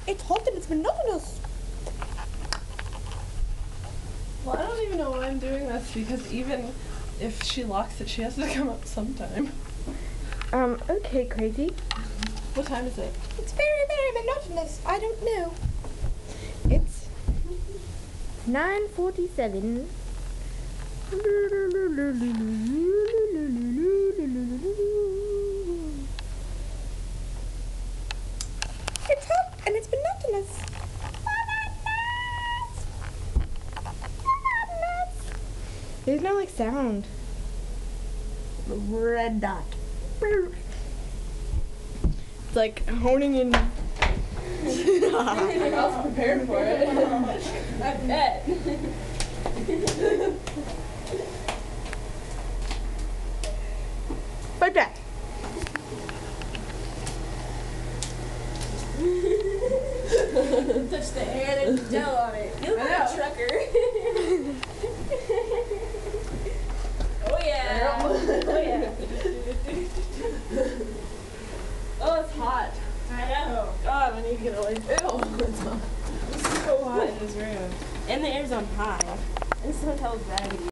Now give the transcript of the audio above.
It's hot and it's monotonous. Well, I don't even know why I'm doing this because even if she locks it, she has to come up sometime. Okay, Crazy. What time is it? It's very, very monotonous. I don't know. It's 9:47. It's hot and it's monotonous. There's no like sound. Red dot. It's like honing in. I was prepared for it. I bet. Like that. Touch the air, there's gel on it. You look like a trucker. Oh yeah. Oh yeah. Oh, it's hot. I know. God, I need to get away. Ew, it's hot. It's so hot in this room. And the air's on high. And this hotel's raggedy.